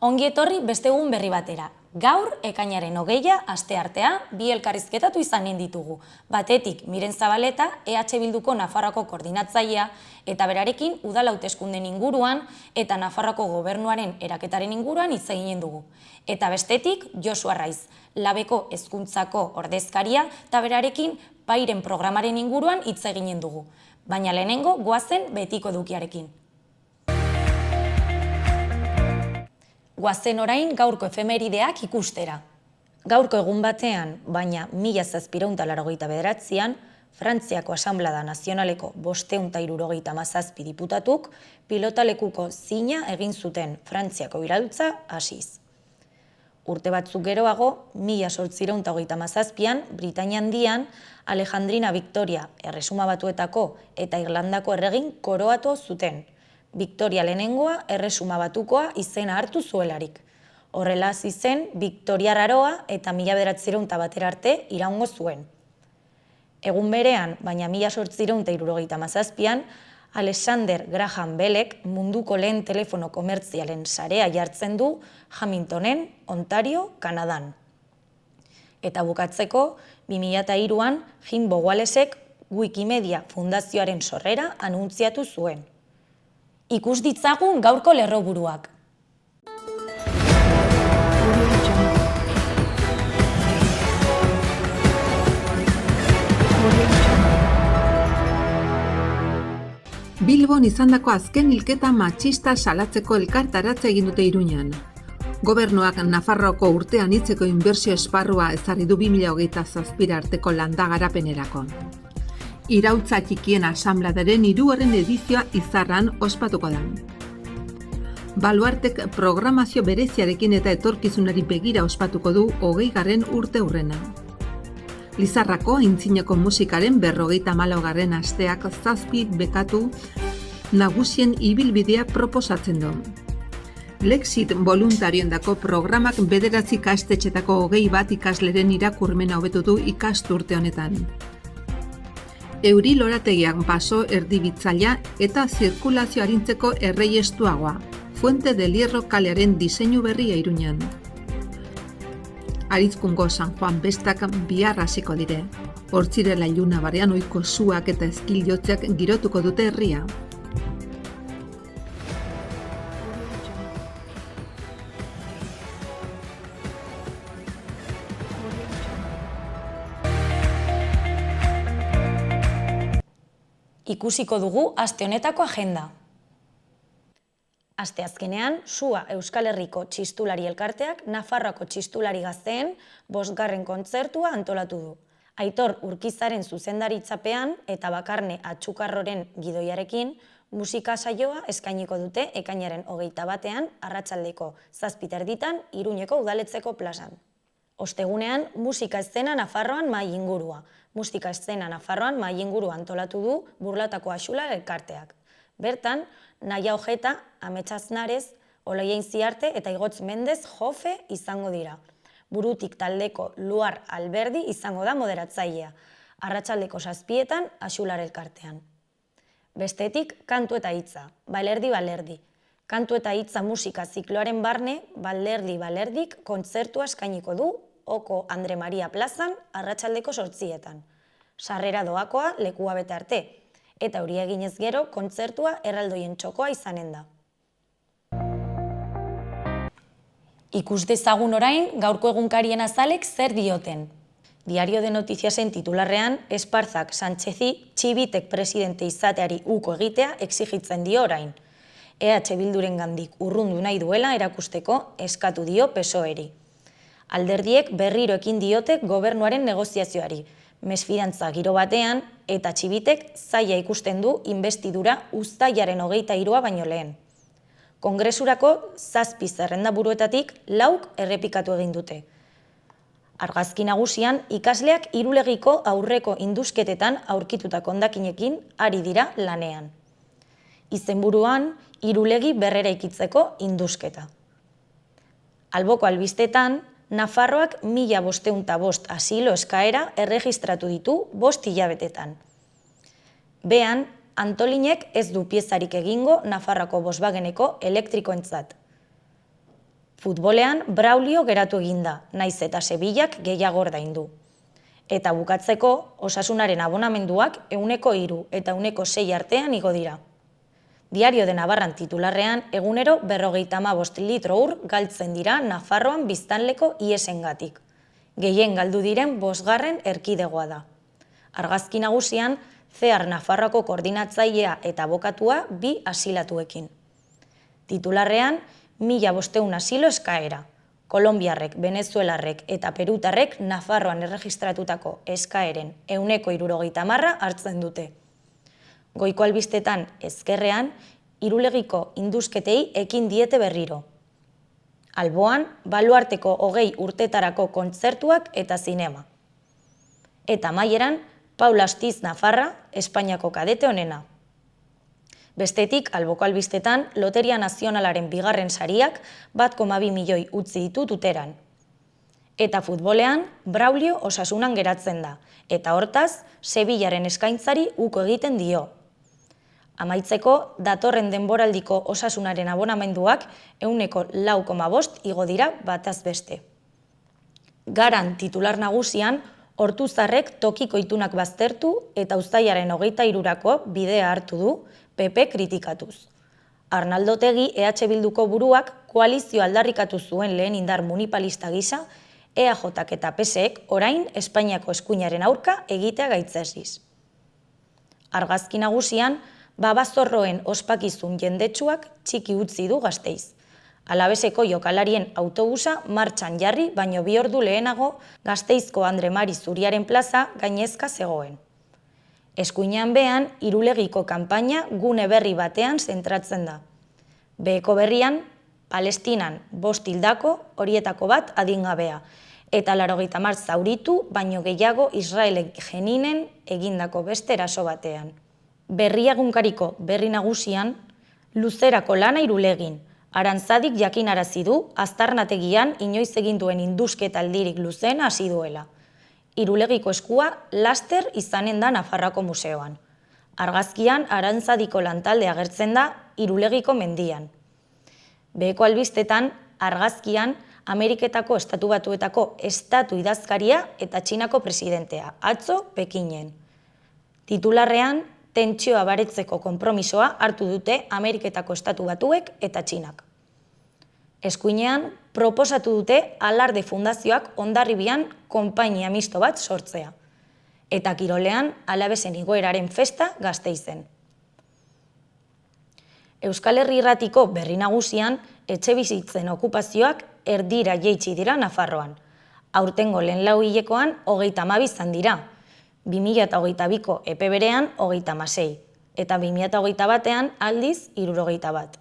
Ongi etorri beste egun berri batera. Gaur, ekainaren 20, asteartea, bi elkarrizketatu izanen ditugu. Batetik, Miren Zabaleta, EH Bilduko Nafarroako koordinatzailea, eta berarekin udal hauteskunden inguruan eta Nafarroako gobernuaren eraketaren inguruan hitz eginen dugu. Eta bestetik, Josu Arraiz, Labeko hezkuntzako ordezkaria, eta berarekin Pairen programaren inguruan hitz eginen dugu. Baina lehenengo, goazen betiko edukiarekin. Goazen orain gaurko efemerideak ikustera. Gaurko egun batean, baina 1789an, Frantziako Asanblada Nazionaleko 577 diputatuk pilotalekuko zina egin zuten Frantziako iraultza hasiz. Urte batzuk geroago, 1837an, Britainia Handian, Alejandrina Victoria Erresuma Batuetako eta Irlandako erregin koroatu zuten. Victoria lehenengoa Erresuma Batukoa izena hartu zuelarik. Horrela hasi zen Victoria Aroa eta 1901 arte iraungo zuen. Egun berean, baina 1877an, Alexander Graham Bellek munduko lehen telefono komertzialen sarea jartzen du Hamiltonen, Ontario, Kanadan. Eta bukatzeko, 2003an, Jimbo Walesek Wikimedia Fundazioaren sorrera anuntziatu zuen. Ikus ditzagun gaurko lerroburuak. Bilbon izandako azken hilketa matxista salatzeko elkartaratze egin dute Iruñan. Gobernuak Nafarroako urtean hitzeko inbertsio esparrua ezarri du 2027 arteko landa garapenerako. Iraultza txikien asanbladaren 3. edizioa Izarran ospatuko da. Baluartek programazio bereziarekin eta etorkizunari begira ospatuko du 20. urteurrena. Lizarrako aintzineko musikaren 54. asteak 7 bekatu nagusien ibilbidea proposatzen du. Lexit voluntarioendako programak 9 ikastetxetako 21 ikasleren irakurmena hobetu du ikasturte honetan. Euri lorategiak baso erdibitzailea eta zirkulazio arintzeko erreiestuagoa, Fuente del Hierro kalearen diseinu berria Iruñan. Aritzkungo San Juan bestak bihar hasiko dire. Hortzirela iluna barean ohiko suak eta eskil-jotzak girotuko dute herria. Ikusiko dugu aste honetako agenda. Asteazkenean, SUA Euskal Herriko Txistulari Elkarteak Nafarroako txistulari gazteen 5. kontzertua antolatu du. Aitor Urkizaren zuzendaritzapean eta Bakarne Atxukarroren gidoiarekin musika saioa eskainiko dute ekainaren 21an arratsaldeko 7:30 Iruñeko Udaletxeko plazan. Ostegunean, musika eszena Nafarroan mahai ingurua. Musika eszena Nafarroan mahai ingurua antolatu du Burlatako Axular Elkarteak. Bertan, Naia Ojeta, Amets Aznarez, Oloien Ziarte eta Igotz Mendez Jofe izango dira. Burutik taldeko Luar Alberdi izango da moderatzailea. Arratsaldeko 7etan Axular Elkartean. Bestetik, kantu eta hitza, balerdi. Kantu eta hitza musika zikloaren barne, balerdik kontzertua eskainiko du Oko Andre Maria plazan arratsaldeko 8etan. Sarrera doakoa lekua bete arte. Eta hori eginez gero, kontzertua erraldoien txokoa izanen da. Ikus dezagun orain, gaurko egunkarien azalek zer dioten. Diario de Notiziasen titularrean, Esparzak Sánchezi Txibitek presidente izateari uko egitea exigitzen dio orain. EH Bilduren gandik urrundu nahi duela erakusteko eskatu dio PSOEri. Alderdiek berriro ekin diote gobernuaren negoziazioari, mesfidantza giro batean eta Txibitek zaila ikusten du inbestidura uztailaren 23 baino lehen. Kongresurako 7 zerrendaburuetatik 4 errepikatu egin dute. Argazki nagusian ikasleak Irulegiko aurreko indusketetan aurkitutako hondakinekin ari dira lanean. Izenburuan Irulegi berreraikitzeko indusketa. Alboko albistetan, Nafarroak 1505 asilo eskaera erregistratu ditu 5 hilabetetan. Bean, Antolinek ez du piezarik egingo Nafarroako Volkswageneko elektrikoentzat. Futbolean Braulio geratu eginda, naiz eta Sevillak gehiago ordaindu. Eta bukatzeko, Osasunaren abonamenduak 3% eta 6% artean igo dira. Diario de Navarran titularrean, egunero 55 litro ur galtzen dira Nafarroan biztanleko iesengatik. Gehien galdu diren 5. erkidegoa da. Argazki nagusian, CEAR Nafarroako koordinatzailea eta abokatua 2 asilatuekin. Titularrean, 1.500 asilo eskaera. Kolonbiarrek, venezuelarrek eta perutarrek Nafarroan erregistratutako eskaeren 70% hartzen dute. Goiko albistetan ezkerrean, Irulegiko indusketei ekin diete berriro. Alboan, baluarteko 20 urtetarako kontzertuak eta zinema. Eta amaieran, Paula Astiz Nafarra, Espainiako kadete onena. Bestetik, alboko albistetan, Loteria Nazionalaren 2. sariak 1,2 milioi utzi ditu tuteran. Eta futbolean, Braulio Osasunan geratzen da, eta hortaz, Sevillaren eskaintzari uko egiten dio. Amaitzeko, datorren denboraldiko Osasunaren abonamenduak 4,5% igo dira bataz beste. Garan titular nagusian, Ortuzarrek tokiko itunak baztertu eta uztailaren 23rako bidea hartu du, PP kritikatuz. Arnaldo Otegi EH Bilduko buruak koalizio aldarrikatu zuen lehen indar munipalista gisa, EAJak eta PSek orain Espainiako eskuinaren aurka egitea gaitzesiz. Argazki nagusian, Babazorroen ospakizun jendetsuak txiki utzi du Gasteiz. Alabeseko jokalarien autobusa martxan jarri, baino 2 ordu lehenago Gasteizko Andre Mari Zuriaren plaza gainezka zegoen. Eskuinean behan, Irulegiko kanpaina gune berri batean zentratzen da. Beheko berrian, Palestinan 5 hildako, horietako bat adingabea, eta 80 zauritu, baino gehiago Israelek Jeninen egindako beste eraso batean. Berria egunkariko berri nagusian, luzerako lana Irulegin, Arantzadik jakinarazi du aztarnategian inoiz egin duen indusketaldirik luzena hasi duela. Irulegiko eskua laster izanen da Nafarroako museoan. Argazkian Arantzadiko lantalde agertzen da Irulegiko mendian. Beheko albistetan, argazkian Ameriketako Estatu Batuetako estatu idazkaria eta Txinako presidentea, atzo Pekinen. Titularrean, tentsioa baretzeko konpromisoa hartu dute Ameriketako Estatu Batuek eta Txinak. Eskuinean, proposatu dute Alarde Fundazioak Hondarribian konpainia misto bat sortzea. Eta kirolean, Alabesen igoeraren festa Gasteizen. Euskal Herri Irratiko berri nagusian, etxebizitzen okupazioak erdira jaitsi dira Nafarroan. Aurtengo lehen 4 hilekoan 32 izan dira. 2022ko epe berean 36, eta 2021ean aldiz 61.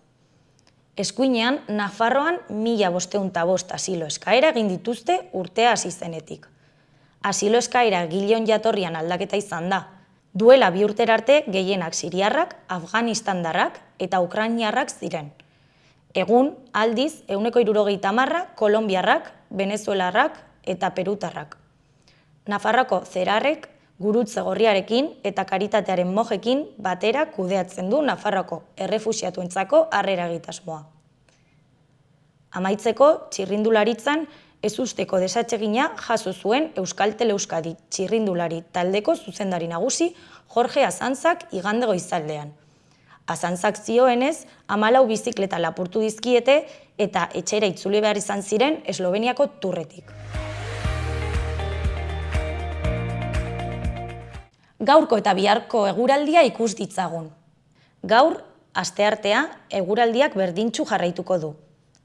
Eskuinean, Nafarroan 1.505 asilo eskaera egin dituzte urtea hasi zenetik. Asilo eskaera gileon jatorrian aldaketa izan da. Duela 2 urtera arte gehienak siriarrak, afganistandarrak eta ukrainiarrak ziren. Egun, aldiz, 170 kolonbiarrak, venezuelarrak eta perutarrak. Nafarroako zerarrek, gurutze gorriarekin eta karitatearen mojekin batera kudeatzen du Nafarroako errefuxiatuentzako harrera egitasmoa. Amaitzeko, txirrindularitzan ezusteko desatsegina jaso zuen Euskaltel Euskadi txirrindulari taldeko zuzendari nagusi Jorge Azantzak igande goizaldean. Azantzak zioenez, 14 bizikleta lapurtu dizkiete eta etxera itzuli behar izan ziren Esloveniako turretik. Gaurko eta biharko eguraldia ikus ditzagun. Gaur, asteartea, eguraldiak berdintsu jarraituko du.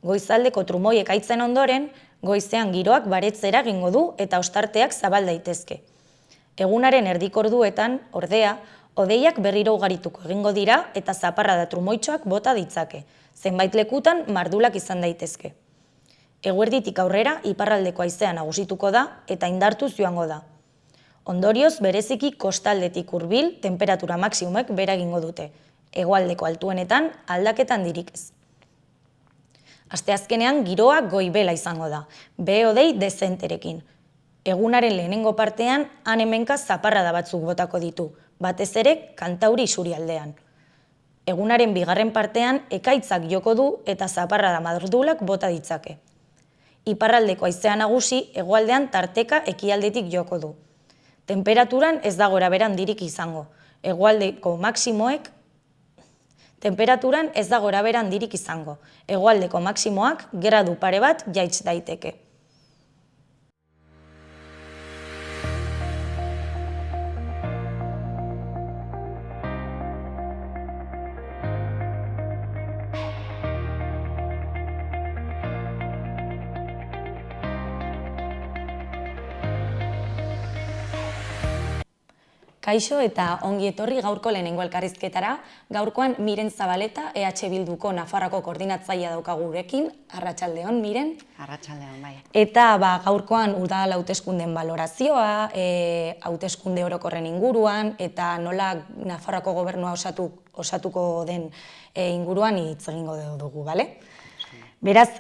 Goizaldeko trumoi ekaitzen ondoren, goizean giroak baretzera egingo du eta ostarteak zabal daitezke. Egunaren erdikorduetan, ordea, hodeiak berriro ugarituko egingo dira eta zaparrada trumoitxoak bota ditzake, zenbait lekutan mardulak izan daitezke. Eguerditik aurrera iparraldeko haizea nagusituko da eta indartuz joango da. Ondorioz, bereziki kostaldetik hurbil temperatura maksimumek behera egingo dute, hegoaldeko altuenetan aldaketan handirik ez. Asteazkenean giroa goibela izango da, behe-hodei dezenterekin. Egunaren lehenengo partean han hemenka zaparrada batzuk botako ditu, batez ere Kantauri isurialdean. Egunaren bigarren partean ekaitzak joko du eta zaparrada mardulak bota ditzake. Iparraldeko haizea nagusi hegoaldean tarteka ekialdetik joko du. Temperaturan ez da gorabehera handirik izango. Hegoaldeko maximoak gradu pare bat jaits daiteke. Kaixo eta ongi etorri gaurko lehenengo elkarrizketara. Gaurkoan Miren Zabaleta, EH Bilduko Nafarroako koordinatzailea daukagu gurekin. Arratsaldeon, Miren. Arratsaldeon, bai. Eta gaurkoan udal hauteskundeen balorazioa, hauteskunde orokorren inguruan, eta nola Nafarroako gobernua osatuko den inguruan hitz egingo dugu, bale? Beraz,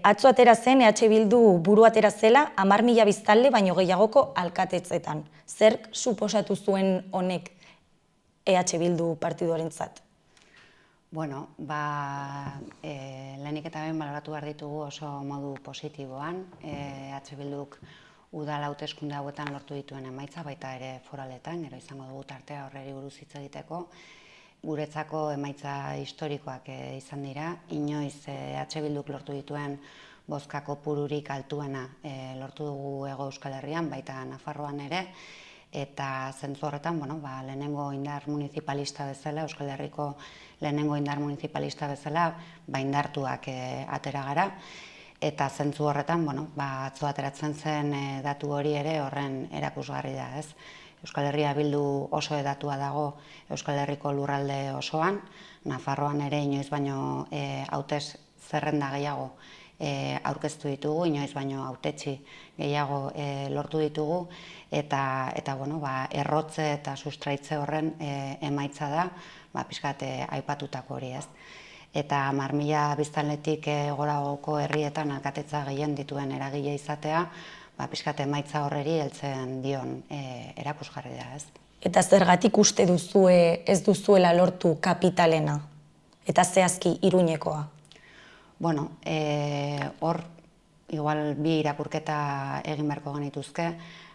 atzo atera zen, EH Bildu buru atera zela 10.000 biztanle baino gehiagoko alkatetzetan. Zer suposatu zuen honek EH Bildu partiduarentzat? Bueno, lehenik eta behin baloratu behar ditugu oso modu positiboan. EH Bilduk udal hauteskunde hauetan lortu dituen emaitza, baita ere foraletan, gero izango dugu tartea horreri buruz hitz egiteko. Guretzako emaitza historikoak izan dira, inoiz EH Bilduk lortu dituen bozka kopururik altuena lortu dugu Hego Euskal Herrian, baita Nafarroan ere, eta zentzu horretan, lehenengo indar municipalista bezala, Euskal Herriko lehenengo indar municipalista bezala, indartuak atera gara, eta zentzu horretan, atzo ateratzen zen datu hori ere horren erakusgarri da, ez? Euskal Herria Bildu oso hedatua dago Euskal Herriko lurralde osoan, Nafarroan ere inoiz baino hautez zerrenda gehiago aurkeztu ditugu, inoiz baino hautetsi gehiago lortu ditugu, eta errotze eta sustraitze horren emaitza da, pixkat aipatutako hori, ez. Eta 10.000 biztanletik goragoko herrietan alkatetza gehien dituen eragile izatea, pixkat emaitza horreri heltzen dion erakusgarri da, ez. Eta zergatik uste duzue ez duzuela lortu kapitalena, eta zehazki Iruñekoa? Bueno, hor, igual bi irakurketa egin beharko genituzke,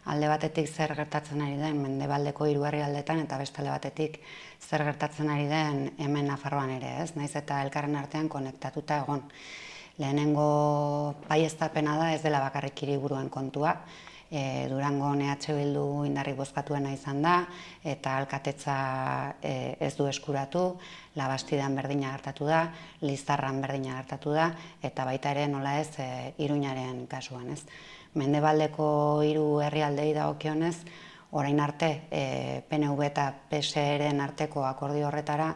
alde batetik zer gertatzen ari den mendebaldeko hiru herrialdetan eta beste alde batetik zer gertatzen ari den hemen Nafarroan ere, ez? Naiz eta elkarren artean konektatuta egon. Lehenengo baieztapena da ez dela bakarrik hiriburuen kontua. Durangon EH Bildu indarrik bozkatuena izan da, eta alkatetza ez du eskuratu, Labastidan berdina gertatu da, Lizarran berdina gertatu da, eta baita ere nola ez Iruñaren kasuan, ez. Mendebaldeko hiru herrialdei dagokionez, orain arte PNV eta PSeren arteko akordio horretara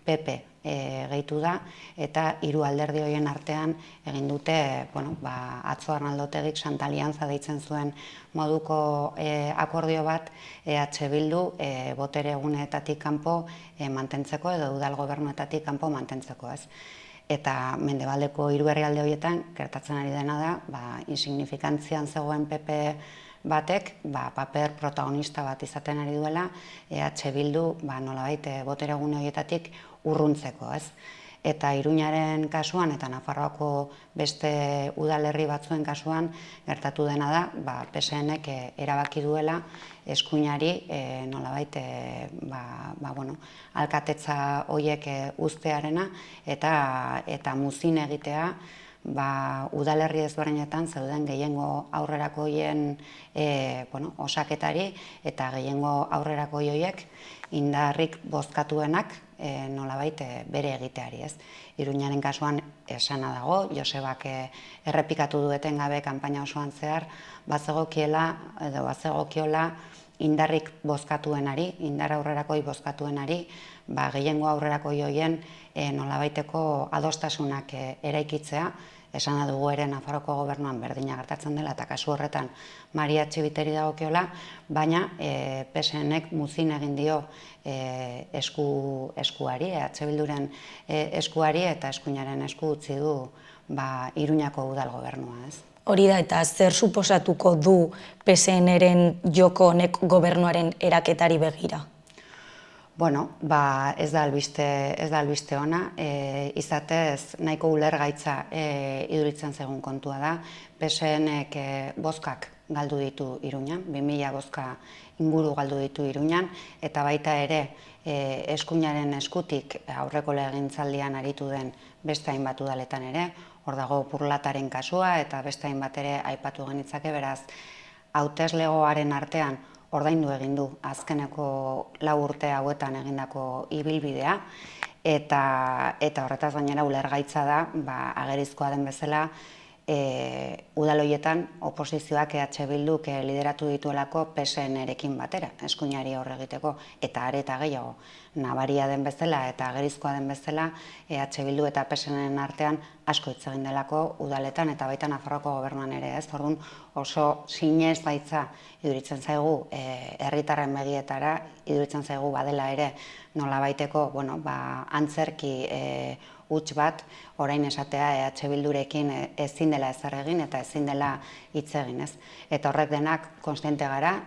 PP gehitu da, eta hiru alderdi horien artean egin dute, atzo Arnaldotegik Santa Alianza deitzen zuen moduko akordio bat EH Bildu botere eguneetatik kanpo mantentzeko edo udal gobernuetatik kanpo mantentzeko, ez. Eta mendebaldeko hiru herrialde horietan gertatzen ari dena da, insignifikantzian zegoen PP batek, paper protagonista bat izaten ari duela, EH Bildu nolabait botere egune horietatik urruntzeko, ez. Eta Iruñaren kasuan eta Nafarroako beste udalerri batzuen kasuan gertatu dena da, PSNek erabaki duela eskuinari nolabait alkatetza horiek uztearena eta muzin egitea udalerri ezberdinetan zeuden gehiengo aurrerako horien osaketari eta gehiengo aurrerako horiek indarrik bozkatuenak nolabait bere egiteari, ez. Iruñaren kasuan esana dago, Josebak errepikatu du etengabe kanpaina osoan zehar, bazegokiola indarrik bozkatuenari, indar aurrerakoi bozkatuenari, gehiengo aurrerakoi horien nolabaiteko adostasunak eraikitzea, esana dugu ere Nafarroko gobernuan berdina gertatzen dela eta kasu horretan Maria Txibiteri dagokiola, baina PSNek muzin egin dio eskuari, EH Bilduren eskuari eta eskuinaren esku utzi du Iruñako udal gobernua, ez. Hori da, eta zer suposatuko du PSNren joko honek gobernuaren eraketari begira? Bueno, ez da albiste ona, izatez nahiko ulergaitza iduritzen zaigun kontua da. PSN-ek bozkak galdu ditu Iruñan, 2000 bozka inguru galdu ditu Iruñan, eta baita ere eskuinaren eskutik aurreko legegintzaldian aritu den beste hainbat udaletan ere, hor dago Purlataren kasua eta beste hainbat ere aipatu genitzake, beraz, hauteslegoaren artean ordaindu egin du azkeneko 4 urte hauetan egindako ibilbidea, eta horretaz gainera ulergaitza da, agerizkoa den bezala, udal horietan oposizioak EH Bilduk lideratu dituelako PSN-erekin batera, eskuinari aurre egiteko, eta are eta gehiago nabaria den bezala eta agerizkoa den bezala EH Bildu eta PSN-en artean asko hitz egin delako udaletan eta baita Nafarroako gobernuan ere, ez? Orduan oso sinez baitza iduritzen zaigu herritarren begietara, iduritzen zaigu badela ere nolabaiteko, antzerki huts bat, orain esatea EH Bildurekin ezin dela ezer egin eta ezin dela hitz egin, ez? Eta horrek denak konstiente gara,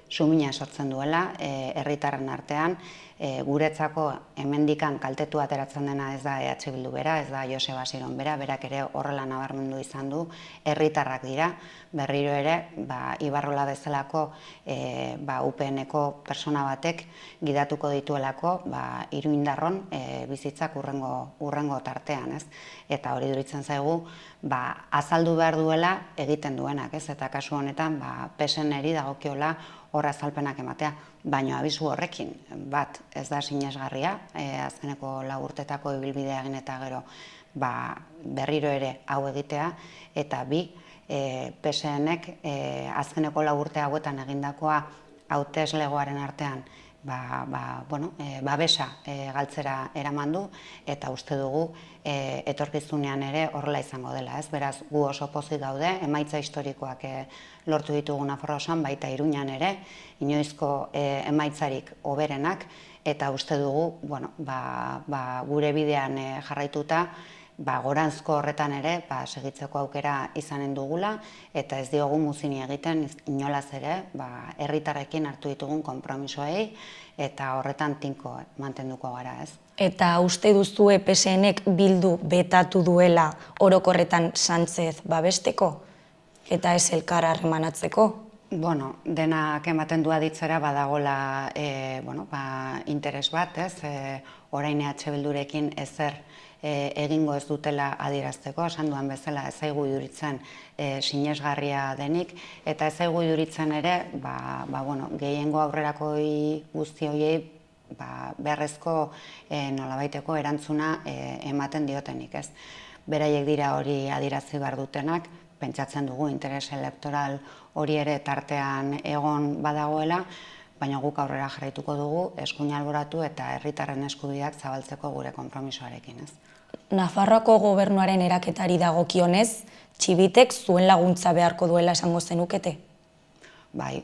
sumina sortzen duela herritarren artean, guretzako hemendikan kaltetu ateratzen dena ez da EH Bildu bera, ez da Joseba Asiron bera, berak ere horrela nabarmendu izan du, herritarrak dira, berriro ere, Ibarrola bezalako UPN-eko persona batek gidatuko dituelako Iruindarron bizitzak urrengo tartean, ez? Eta hori duritzen zaigu, azaldu behar duela egiten duenak, ez? Eta kasu honetan, PSN-eri dagokiola hor azalpenak ematea, baina abisu horrekin, bat, ez da sinesgarria, azkeneko 4 urtetako ibilbidea egin eta gero berriro ere hau egitea, eta bi, PSN-ek azkeneko 4 urte hauetan egindakoa hauteslegoaren artean babesa galtzera eraman du, eta uste dugu etorkizunean ere horrela izango dela, ez? Beraz, gu oso pozik gaude, emaitza historikoak lortu ditugu Nafarroa osoan, baita Iruñan ere, inoizko emaitzarik hoberenak, eta uste dugu, gure bidean jarraituta, goranzko horretan ere segitzeko aukera izanen dugula, eta ez diogu muzini egiten inolaz ere herritarrekin hartu ditugun konpromisoei, eta horretan tinko mantenduko gara, ez? Eta uste duzue PSN-ek Bildu betatu duela orokorretan Sánchez babesteko? Eta ez elkar harremanatzeko? Bueno, denak ematen du aditzera badagola interes bat, ez? Orain EH Bildurekin ezer egingo ez dutela adierazteko, esan duan bezala ez zaigu iduritzen sinesgarria denik, eta ez zaigu iduritzen ere, gehiengo aurrerakoi guzti horiei beharrezko nolabaiteko erantzuna ematen diotenik, ez? Beraiek dira hori adierazi behar dutenak, pentsatzen dugu interes elektoral hori ere tartean egon badagoela, baina guk aurrera jarraituko dugu, eskuina alboratu eta herritarren eskubideak zabaltzeko gure konpromisoarekin, ez? Nafarroako gobernuaren eraketari dagokionez, Txibitek zuen laguntza beharko duela esango zenukete? Bai,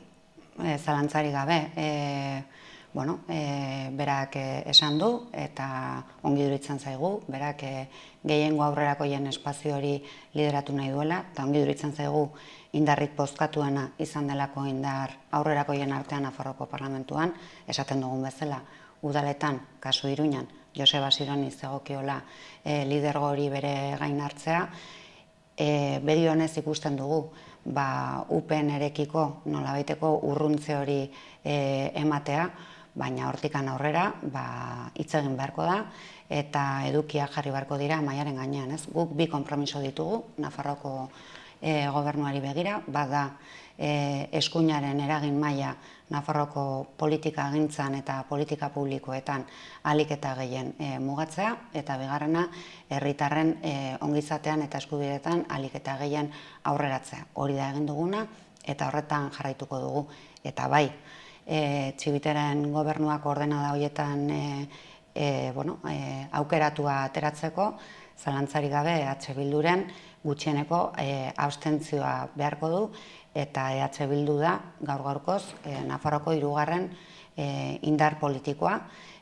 zalantzari gabe. Berak esan du eta ongi duritzen zaigu, berak gehiengo aurrerakoien espazio hori lideratu nahi duela, eta ongi duritzen zaigu indarrik bozkatuena izan delako indar aurrerakoien artean Nafarroako parlamentuan, esaten dugun bezala, udaletan, kasu Iruñan, Joseba Asironi zegokiola lidergo hori bere gain hartzea, begi honez ikusten dugu, UPN-erekiko nolabaiteko urruntze hori ematea, baina hortikan aurrera hitz egin beharko da, eta edukiak jarri beharko dira mahaiaren gainean, ez? Guk bi konpromiso ditugu, Nafarroako gobernuari begira, bada eskuinaren eragin maila Nafarroako politika gintzan eta politika publikoetan ahalik eta gehien mugatzea, eta bigarrena herritarren ongizatean eta eskubideetan ahalik eta gehien aurreratzea. Hori da egin duguna, eta horretan jarraituko dugu. Eta bai, Txibiteren gobernuak ordenada horietan aukeratua ateratzeko, zalantzarik gabe EH Bilduren gutxieneko abstentzioa beharko du, eta EH Bildu da gaur-gaurkoz Nafarroako 3. Indar politikoa,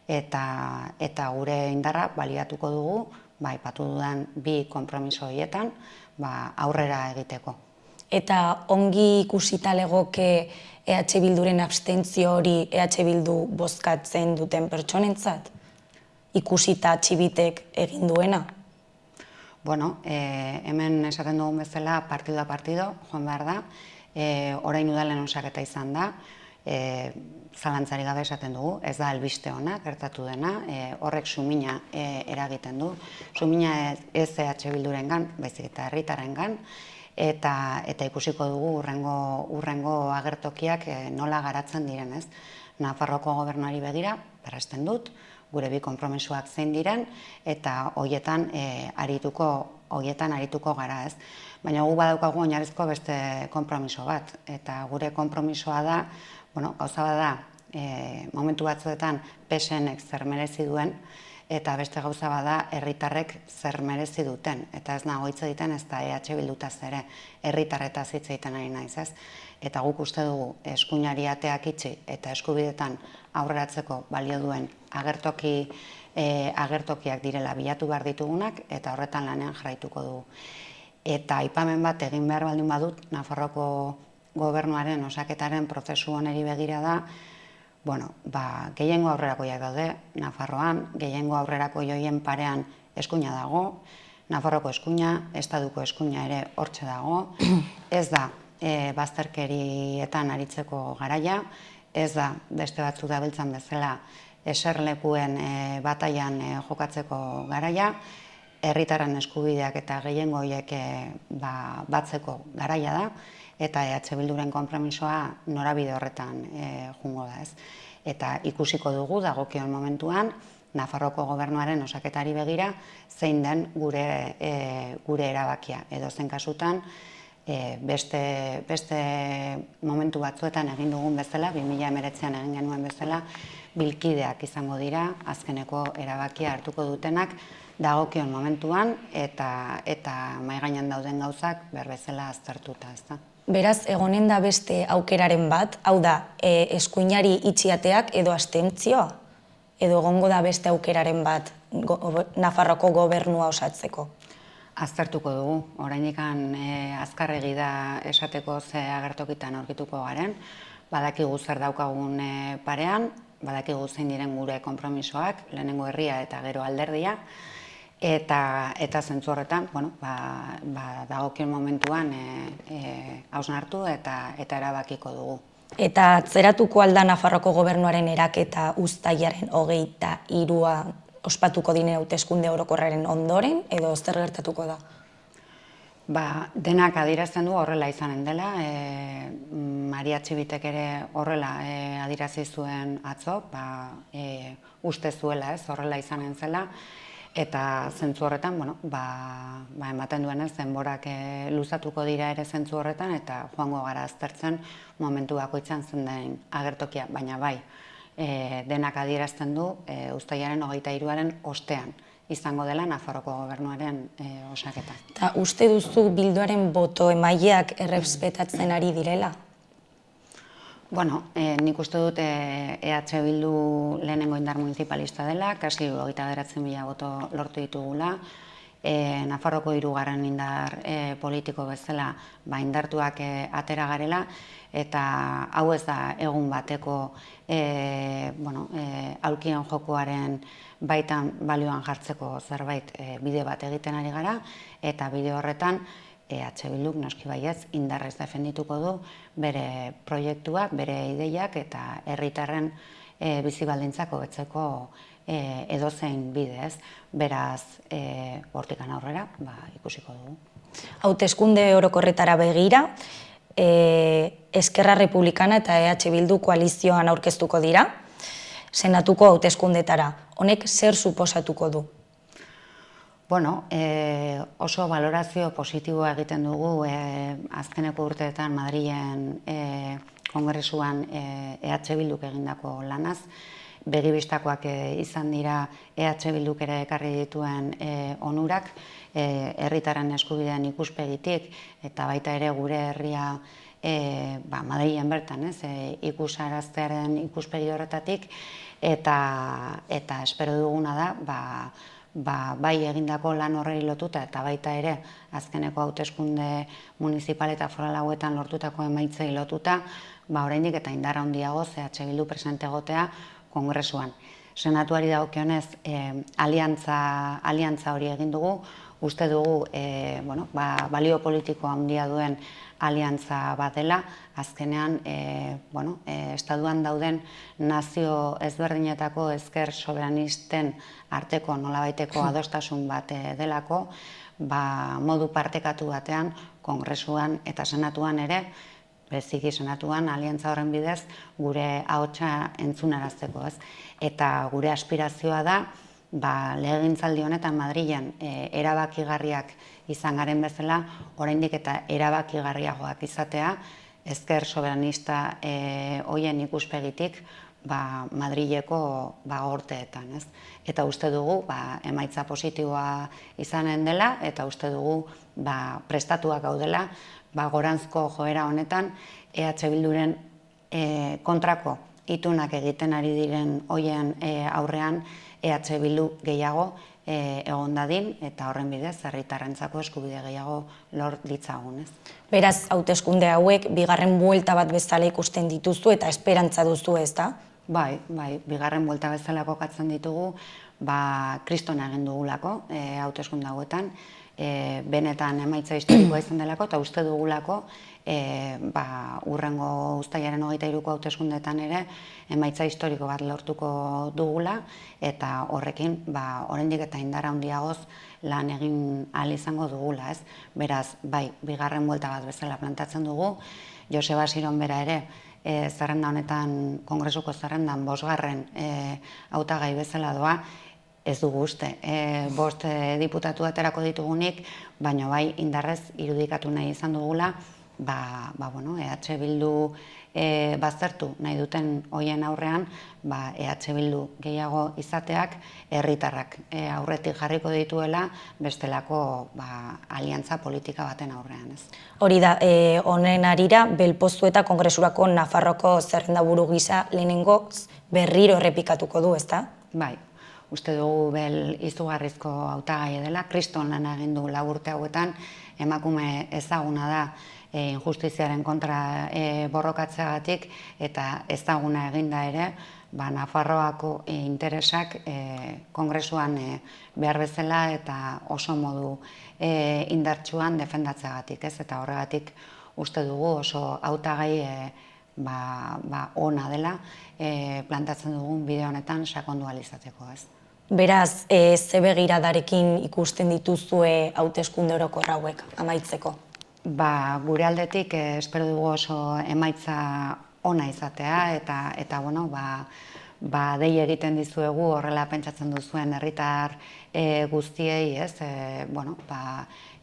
eta gure indarra baliatuko dugu, aipatu dudan bi konpromiso horietan, aurrera egiteko. Eta ongi ikusita legoke EH Bilduren abstentzio hori EH Bildu bozkatzen duten pertsonentzat? Ikusita Txibitek egin duena? Bueno, hemen esaten dugun bezala partido a partido, joan behar da, orain udalen osaketa izan da, zalantzari gabe esaten dugu, ez da albiste ona gertatu dena, horrek sumina eragiten du, sumina ez EH Bildurengan, baizik eta herritarrengan, eta ikusiko dugu urrengo agertokiak nola garatzen diren, ez? Nafarroako gobernuari begira, berresten dut, gure bi konpromisoak zein diren, eta horietan arituko gara, ez? Baina gu badaukagu oinarrizko beste konpromiso bat, eta gure konpromisoa da, gauza bada, momentu batzuetan PSNek zer merezi duen, eta beste gauza bada herritarrek zer merezi duten. Eta ez nago hitz egiten, ez da EH Bildutaz ere, herritarretaz hitz egiten ari naiz, ez? Eta guk uste dugu eskuinari ateak itxi eta eskubidetan aurreratzeko balio duen agertokiak direla bilatu behar ditugunak, eta horretan lanean jarraituko dugu. Eta aipamen bat egin behar baldin badut, Nafarroako gobernuaren osaketaren prozesu honeri begira da, gehiengo aurrerakoiak daude Nafarroan, gehiengo aurrerako joien parean eskuina dago, Nafarroako eskuina, Estaduko eskuina ere hortxe dago, ez da bazterkerietan aritzeko garaia, ez da beste batzuk dabiltzan bezala eserlekuen bataian jokatzeko garaia, herritarren eskubideak eta gehiengo horiek batzeko garaia da, eta EH Bilduren konpromisoa norabide horretan jungo da, ez. Eta ikusiko dugu dagokion momentuan, Nafarroako gobernuaren osaketari begira, zein den gure erabakia. Edo zen kasutan, beste momentu batzuetan egin dugun bezala, 2019an egin genuen bezala, bilkideak izango dira, azkeneko erabakia hartuko dutenak, dagokion momentuan, eta mahai gainean dauden gauzak berbezala aztertuta, ezta. Beraz, egonen da beste aukeraren bat, hau da, eskuinari itxiateak edo abstentzioa? Edo egongo da beste aukeraren bat Nafarroako gobernua osatzeko? Aztertuko dugu, oraindik azkarregi da esateko ze agertokitan aurkituko garen, badakigu zer daukagun parean, badakigu zein diren gure konpromisoak, lehenengo herria eta gero alderdia, eta zentzu horretan, dagokion momentuan hausnartu eta erabakiko dugu. Eta atzeratuko alda Nafarroako gobernuaren eraketa uztailaren 23a ospatuko diren hauteskunde orokorraren ondoren, edo zer gertatuko da? Denak adierazten du horrela izanen dela, Maria Txibitek ere horrela adierazi zuen atzo, uste zuela ez, horrela izanen zela, eta zentzu horretan, ematen duenez, denborak luzatuko dira ere zentzu horretan, eta joango gara aztertzen momentu bakoitzan zen den agertokia, baina bai, denak adierazten du uztailaren 23aren ostean izango dela Nafarroako gobernuaren osaketa. Eta uste duzu Bilduaren boto emaileak errespetatzen ari direla? Nik uste dut EH Bildu lehenengo indar municipalista dela, kasi 29.000 boto lortu ditugula. Nafarroako 3. indar politiko bezala indartuak atera garela, eta hau ez da egun bateko aulkian jokoaren baitan balioan jartzeko zerbait bide bat egiten ari gara, eta bide horretan EH Bilduk noski baietz indarrez defendituko du bere proiektuak, bere ideiak eta herritarren bizi baldintzak hobetzeko edozein bidez. Beraz, hortikan aurrera ikusiko dugu. Hauteskunde orokorretara begira, Eskerra Republikana eta EH Bildu koalizioan aurkeztuko dira, senatuko hauteskundetara. Honek zer suposatuko du? Oso balorazio positiboa egiten dugu azkeneko urteetan Madrilen kongresuan EH Bilduk egindako lanaz. Begibistakoak izan dira EH Bilduk ere ekarri dituen onurak, herritarren eskubidean ikuspegitik, eta baita ere gure herria Madrilen bertan ikusaraztearen ikuspegi horretatik, eta espero duguna da bai egindako lan horreri lotuta eta baita ere azkeneko hauteskunde municipal eta foral hauetan lortutako emaitzei lotuta, oraindik eta indar handiagoz EH Bildu presente egotea Kongresuan. Senatuari dagokionez aliantza hori egin dugu, uste dugu balio politiko handia duen aliantza bat dela, azkenean estatuan dauden nazio ezberdinetako ezker soberanisten arteko nolabaiteko adostasun bat delako, modu partekatu batean Kongresuan eta Senatuan ere, bereziki Senatuan aliantza horren bidez gure ahotsa entzunarazteko, ez? Eta gure aspirazioa da legegintzaldi honetan Madrilen erabakigarriak izan garen bezala, oraindik eta erabakigarriagoak izatea, ezker soberanista hoien ikuspegitik Madrileko gorteetan, ez? Eta uste dugu emaitza positiboa izanen dela, eta uste dugu prestatuak gaudela goranzko joera honetan EH Bilduren kontrako itunak egiten ari diren hoien aurrean EH Bildu gehiago egon dadin, eta horren bidez herritarrentzako eskubide gehiago lor ditzagun, ez? Beraz, hauteskunde hauek bigarren buelta bat bezala ikusten dituzu eta esperantza duzu, ez da? Bai, bigarren buelta bezala kokatzen ditugu, kristona egin dugulako hauteskunde hauetan, benetan emaitza historikoa izan delako, eta uste dugulako urrengo uztailaren 23ko hauteskundeetan ere emaitza historiko bat lortuko dugula, eta horrekin oraindik eta indar handiagoz lan egin ahal izango dugula, ez? Beraz, bigarren buelta bat bezala plantatzen dugu. Joseba Asiron bera ere zerrenda honetan, Kongresuko zerrendan 5. hautagai bezala doa, ez dugu uste. 5 diputatu aterako ditugunik, baina indarrez irudikatu nahi izan dugula, EH Bildu baztertu nahi duten hoien aurrean, EH Bildu gehiago izateak herritarrak aurretik jarriko dituela bestelako aliantza politika baten aurrean, ez? Hori da, honen arira, Belpozu eta Kongresurako Nafarroko zerrendaburu gisa lehenengo berriro errepikatuko du, ezta? Bai. Uste dugu Bel izugarrizko hautagai dela, kriston lan egin du 4 urte hauetan, emakume ezaguna da injustiziaren kontra borrokatzeagatik, eta ezaguna eginda ere, Nafarroako interesak Kongresuan behar bezala eta oso modu indartsuan defendatzeagatik, ez? Eta horregatik uste dugu oso hautagai ona dela plantatzen dugun bideo honetan sakondu ahal izateko, ez? Beraz, ze begiradarekin ikusten dituzue hauteskunde orokor hauek amaitzeko? Gure aldetik espero dugu oso emaitza ona izatea, eta dei egiten dizuegu horrela pentsatzen duzuen herritar guztiei, ez?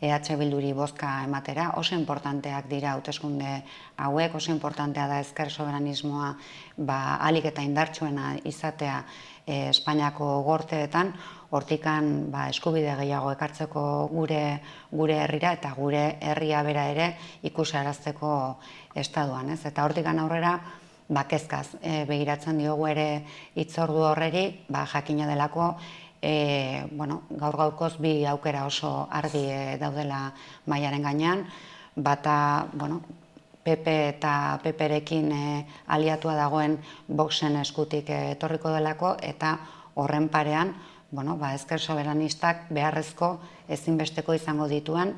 EH Bilduri bozka ematera, oso importanteak dira hauteskunde hauek, oso importantea da ezker soberanismoa ahalik eta indartsuena izatea Espainiako gorteetan, hortikan eskubide gehiago ekartzeko gure herrira eta gure herria bera ere ikusarazteko estaduan, ez? Eta hortikan aurrera kezkaz begiratzen diogu ere hitzordu horreri, jakina delako gaur gaurkoz bi aukera oso argi daudela mailaren gainean, bata PP eta PP-rekin aliatua dagoen Voxen eskutik etorriko delako, eta horren parean ezker soberanistak beharrezko ezinbesteko izango dituen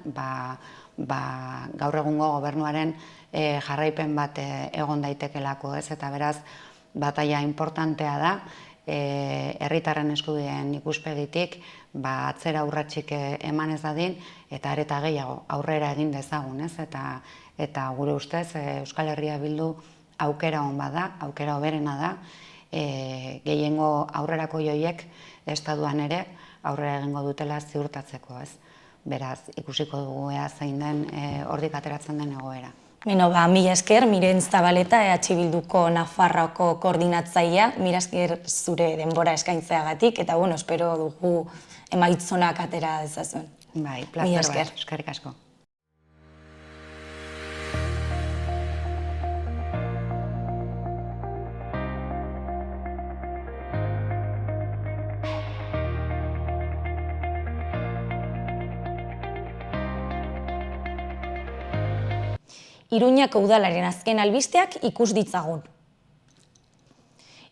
gaur egungo gobernuaren jarraipen bat egon daitekelako, ez? Eta beraz, bataila importantea da, herritarren eskubideen ikuspegitik atzera urratsik eman ez dadin, eta areta gehiago aurrera egin dezagun, ez? Eta gure ustez Euskal Herria Bildu aukera on bada, aukera hoberena da, gehiengo aurrerako joiek estaduan ere aurrera egingo dutela ziurtatzeko, ez? Beraz, ikusiko dugu ea zein den hortik ateratzen den egoera. Mila esker, Miren Zabaleta, EH Bilduko Nafarroako koordinatzailea, mila esker zure denbora eskaintzeagatik, eta espero dugu emaitzonak atera dezazuen. Bai, plazer bat, eskerrik asko. Iruñeko udalaren azken albisteak ikus ditzagun.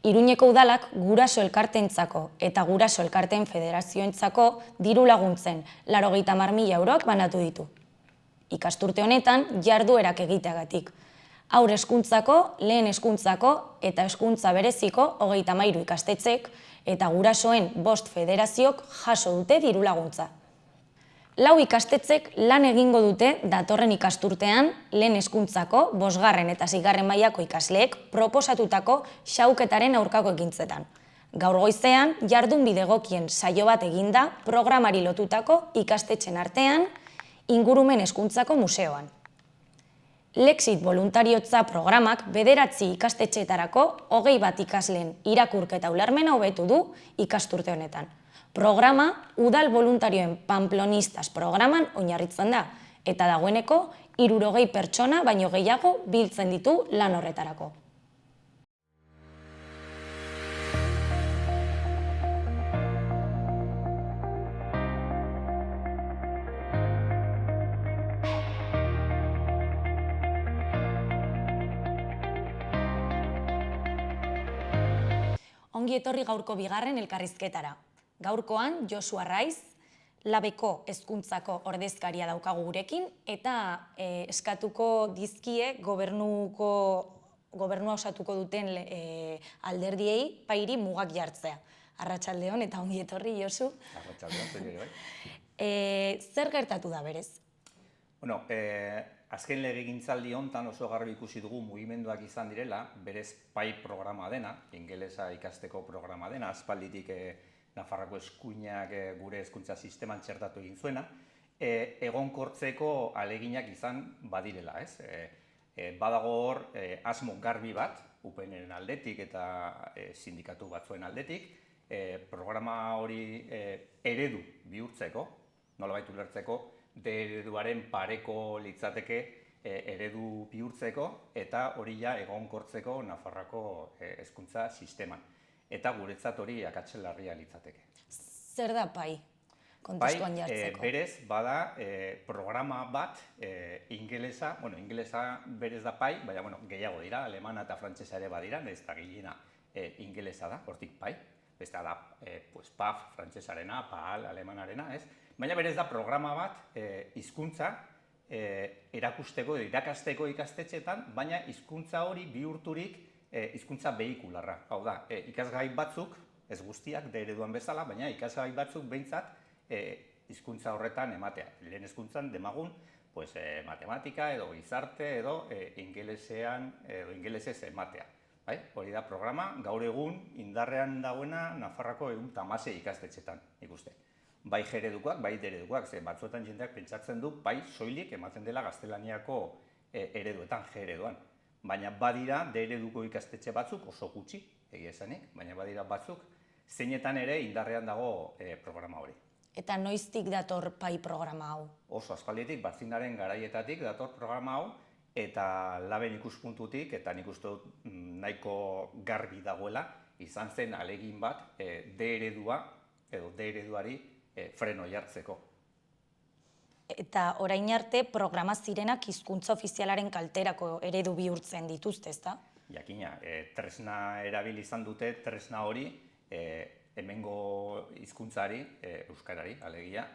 Iruñeko udalak guraso elkarteentzako eta guraso elkarteen federazioentzako diru laguntzen 80.000 eurok banatu ditu. Ikasturte honetan jarduerak egiteagatik. Haur hezkuntzako, lehen hezkuntzako eta hezkuntza bereziko 33 ikastetxek eta gurasoen 5 federaziok jaso dute diru laguntza. 4 ikastetxek lan egingo dute datorren ikasturtean lehen hezkuntzako 5. eta 6. mailako ikasleek proposatutako xahuketaren aurkako ekintzetan. Gaur goizean jardunbide egokien saio bat eginda programari lotutako ikastetxen artean ingurumen hezkuntzako museoan. Lexit voluntariotza programak 9 ikastetxeetarako 21 ikasleen irakurketa ulermena hobetu du ikasturte honetan. Programa udal voluntarioen Pamplonistas programan oinarritzen da, eta dagoeneko 60 pertsona baino gehiago biltzen ditu lan horretarako. Ongi etorri gaurko bigarren elkarrizketara. Gaurkoan Josu Arraiz, Labeko hezkuntzako ordezkaria daukagu gurekin eta eskatuko dizkie gobernua osatuko duten alderdiei pairi mugak jartzea. Arratsaldeon eta ongi etorri, Josu. Arratsaldeon, zuri bai. Zer gertatu da berez? Bueno, azken legegintzaldi hontan oso garbi ikusi dugu mugimenduak izan direla, berez PAI programa dena, ingelesa ikasteko programa dena, aspalditik Nafarroako eskuinak gure hezkuntza sisteman txertatu egin zuena, egonkortzeko aleginak izan badirela, ez? Badago hor asmo garbi bat, UPN-ren aldetik eta sindikatu batzuen aldetik, programa hori eredu bihurtzeko, nolabait ulertzeko, ereduaren pareko litzateke eredu bihurtzeko eta hori ja egonkortzeko Nafarroako hezkuntza sisteman. Eta guretzat hori akats larria litzateke. Zer da PAI? Kontestuan jartzeko. Berez, bada programa bat ingelesa, berez da PAI, baina gehiago dira, alemana eta frantsesa ere badira, ez da gehiena ingelesa da, hortik PAI. Beste da PAF frantsesarena, PAAL alemanarena, ez? Baina berez da programa bat hizkuntza erakusteko edo irakasteko ikastetxeetan, baina hizkuntza hori bihurturik hizkuntza behikularra. Hau da, ikasgai batzuk, ez guztiak, ereduan bezala, baina ikasgai batzuk behintzat hizkuntza horretan ematea. Lehen hezkuntzan demagun matematika edo gizarte edo ingelesez ematea. Hori da programa, gaur egun indarrean dagoena Nafarroako 116 ikastetxetan ikuste. Bai G-eredukoak, bai D-eredukoak, batzuetan jendeak pentsatzen du bai soilik ematen dela gaztelaniako ereduetan, G-ereduan. Baina badira D-ereduko ikastetxe batzuk, oso gutxi, egia esanik, baina badira batzuk, zeinetan ere indarrean dago programa hori. Eta noiztik dator PAI programa hau? Oso aspalditik, Bartzinaren garaietatik dator programa hau, eta laben ikuspuntutik, eta nik uste dut nahiko garbi dagoela, izan zen alegin bat D-eredua edo D-ereduari freno jartzeko. Eta orain arte programa zirenak hizkuntza ofizialaren kalterako eredu bihurtzen dituzte, ezta? Jakina, tresna erabili izan dute, tresna hori hemengo hizkuntzari, euskarari, alegia,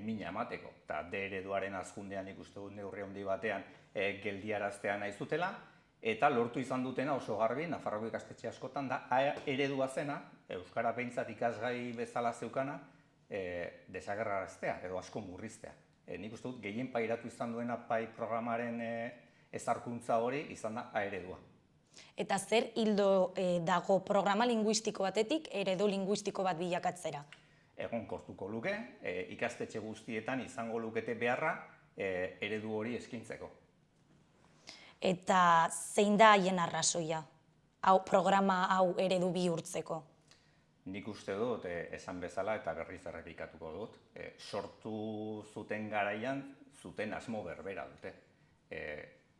mina emateko. Eta D-ereduaren hazkundean ikuste dut neurri handi batean geldiaraztea nahi zutela, eta lortu izan dutena oso garbi, Nafarroako ikastetxe askotan da, eredua zena, euskara behintzat ikasgai bezala zeukana, desagerraraztea edo asko murriztea. Nik uste dut gehien pairatu izan duena PAI programaren ezarkuntza hori izan da eredua. Eta zer hildo dago programa linguistiko batetik eredu linguistiko bat bilakatzera? Egonkortuko luke, ikastetxe guztietan izango lukete beharra eredu hori eskaintzeko. Eta zein da haien arrazoia, programa hau eredu bihurtzeko? Nik uste dut, esan bezala eta berriz errepikatuko dut, sortu zuten garaian zuten asmo berbera dute,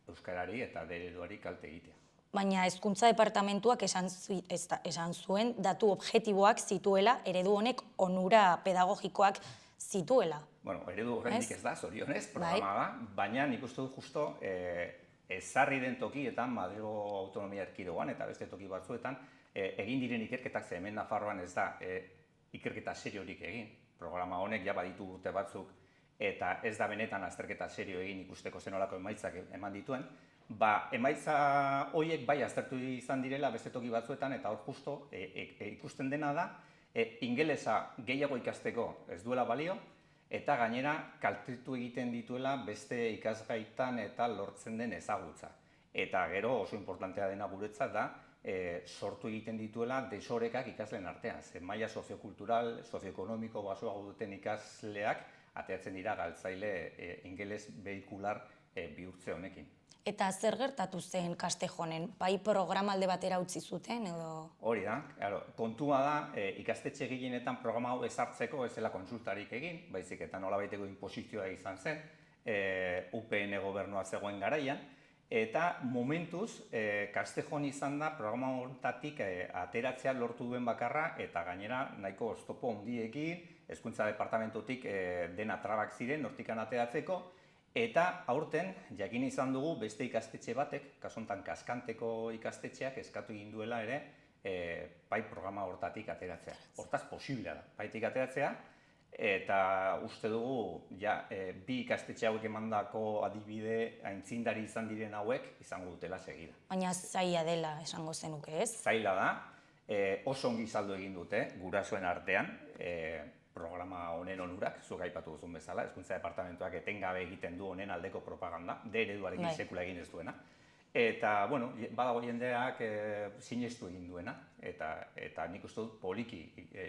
euskarari eta D-ereduari kalte egitea. Baina hezkuntza departamentuak esan zuen datu objektiboak zituela, eredu honek onura pedagogikoak zituela. Bueno, eredu horrendik ez da, zorionez, programa da, baina nik uste dut justo ezarri den tokietan, Madrilgo autonomia erkidegoan eta beste toki batzuetan, egin diren ikerketak, ze hemen Nafarroan ez da ikerketa seriorik egin. Programa honek ja baditu urte batzuk eta ez da benetan azterketa serio egin ikusteko zenolako emaitzak eman dituen, emaitza horiek bai aztertu izan direla beste toki batzuetan eta hor justo ikusten dena da ingelesa gehiago ikasteko ez duela balio eta gainera kaltetu egiten dituela beste ikasgaitan eta lortzen den ezagutza. Eta gero oso importantea dena guretzat da sortu egiten dituela desorekak ikasleen artean. Maila soziokultural, sozioekonomiko baxuago duten ikasleak ateratzen dira galtzaile ingeles behikular bihurtze honekin. Eta zer gertatu zen Castejonen? Bai programa alde batera utzi zuten edo? Hori da, kontua da ikastetxe gehienetan programa hau ezartzeko ez zela konsultarik egin, baizik eta nolabaiteko inposizioa izan zen, UPN gobernua zegoen garaian, eta momentuz Castejon izan da programa horretatik ateratzea lortu duen bakarra eta gainera nahiko oztopo handiekin, Hezkuntza Departamentutik dena trabak ziren hortikan ateratzeko, eta aurten jakin izan dugu beste ikastetxe batek, kasu honetan Kaskanteko ikastetxeak eskatu egin duela ere bai programa hortatik ateratzea. Hortaz posiblea da, baitik ateratzea, eta uste dugu bi ikastetxe hauek emandako adibide aintzindari izan diren hauek izango dutela segida. Baina zaila dela esango zenuke, ez? Zaila da, oso ongi saldu egin dute gurasoen artean, programa honen onurak, zuk aipatu duzun bezala, Hezkuntza Departamentuak etengabe egiten du honen aldeko propaganda, D-ereduarekin sekula egin ez duena. Eta, bueno, badago jendeak sinestu egin duena, eta nik uste dut poliki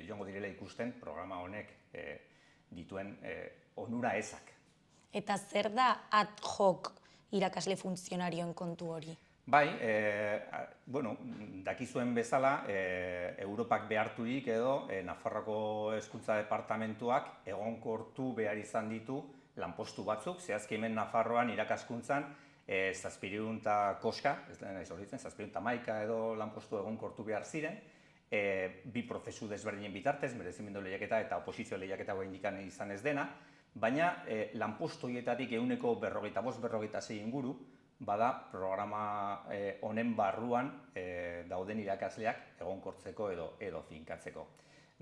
joango direla ikusten programa honek dituen onura ezak. Eta zer da ad hoc irakasle funtzionarioen kontu hori? Bai, bueno, dakizuen bezala, Europak beharturik edo Nafarroako Hezkuntza Departamentuak egonkortu behar izan ditu lanpostu batzuk, zehazki hemen Nafarroan irakaskuntzan 700 eta koska, ez da nahi zorritzen, 700 eta maika edo lanpostu egonkortu behar ziren, bi prozesu desberdinen bitartez, merezimendu lehiaketa eta oposizio lehiaketa oraindik izan ez dena, baina lanpostu horietatik 45-46 inguru, bada programa honen barruan dauden irakasleak egonkortzeko edo finkatzeko.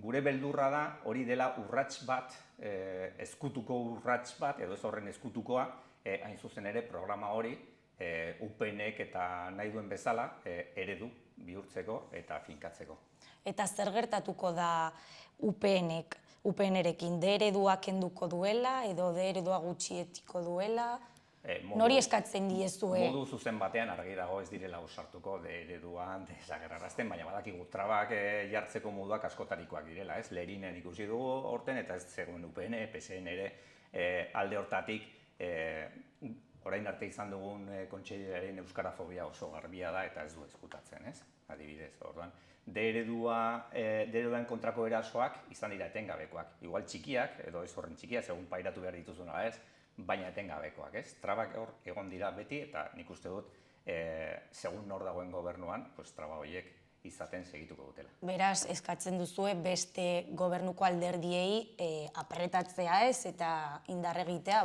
Gure beldurra da hori dela urrats bat, ezkutuko urrats bat, edo ez horren ezkutukoa, hain zuzen ere programa hori UPNek eta nahi duen bezala eredu bihurtzeko eta finkatzeko. Eta zer gertatuko da UPNerekin? D-eredua kenduko duela edo D-eredua gutxietiko duela? Nori eskatzen diezue? Modu zuzen batean argi dago ez direla osartuko D-ereduan desagerrarazten, baina badakigu trabak jartzeko moduak askotarikoak direla, ez? Lerinen ikusi dugu horten eta ez zegoen UPN, PSN ere alde hortatik orain arte izan dugun kontseileraren euskarafobia oso garbia da eta ez du ezkutatzen, ez? Adibidez, orduan. D-ereduen kontrako erasoak izan dira etengabekoak. Igual txikiak, edo ez horren txikiak, segun pairatu behar dituzuna ez, baina etengabekoak, ez? Trabak hor egon dira beti eta nik uste dut, segun nor dagoen gobernuan, traba horiek izaten segituko dutela. Beraz, eskatzen duzue beste gobernuko alderdiei apretatzea ez eta indar egitea,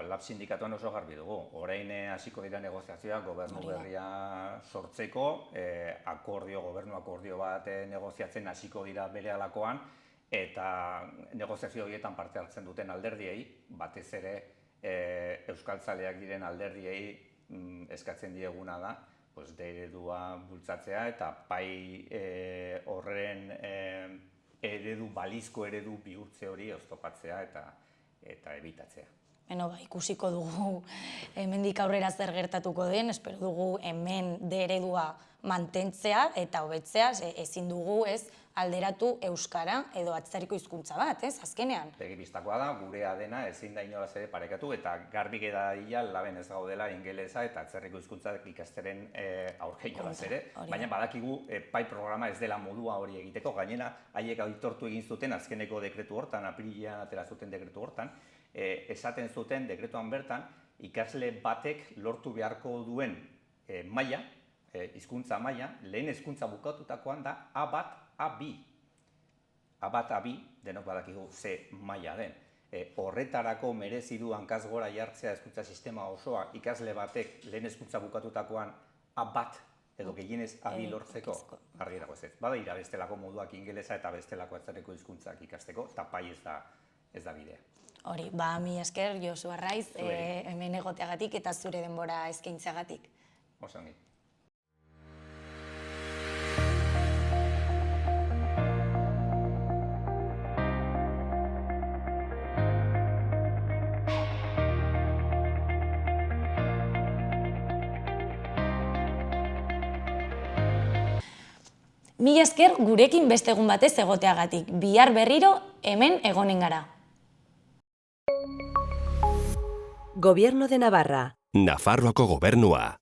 Lab sindikatuan oso garbi dugu. Orain hasiko dira negoziazioa gobernu berria sortzeko, gobernu akordio bat negoziatzen hasiko dira berehalakoan, eta negoziazio horietan parte hartzen duten alderdiei, batez ere euskaltzaleak diren alderdiei eskatzen dieguna da, D-eredua bultzatzea eta pai horren balizko eredu bihurtze hori oztopatzea eta ebitatzea. Ikusiko dugu hemendik aurrera zer gertatuko den, espero dugu hemen D-eredua mantentzea eta hobetzea, ezin dugu alderatu euskara edo atzerriko hizkuntza bat, azkenean. Begibistakoa da, gurea dena ezin da inolaz ere parekatu eta garbi gedadila laben ez gaudela ingelesa eta atzerriko hizkuntzak ikasteren aurka inolaz ere, baina badakigu pai programa ez dela modua hori egiteko, gainera haiek aitortu egin zuten azkeneko dekretu hortan, apirilean atera zuten dekretu hortan, esaten zuten dekretuan bertan ikasle batek lortu beharko duen maila, hizkuntza maila, lehen hizkuntza bukatutakoan da A1, A2. A1, A2, denok badakigu ze maila den. horretarako merezi du hankaz gora jartzea hezkuntza sistema osoa ikasle batek lehen hezkuntza bukatutakoan A1 edo gehienez A2 lortzeko, argi dago ez. Badira bestelako moduak ingelesa eta bestelako atzerriko hizkuntzak ikasteko, eta pai ez da bidea. Hori, mi esker, Josu Arraiz, hemen egoteagatik eta zure denbora eskaintzeagatik. Oso ongi. Mila esker gurekin beste egun batez egoteagatik. Bihar berriro hemen egonen gara. Gobierno de Navarra. Nafarroako gobernua.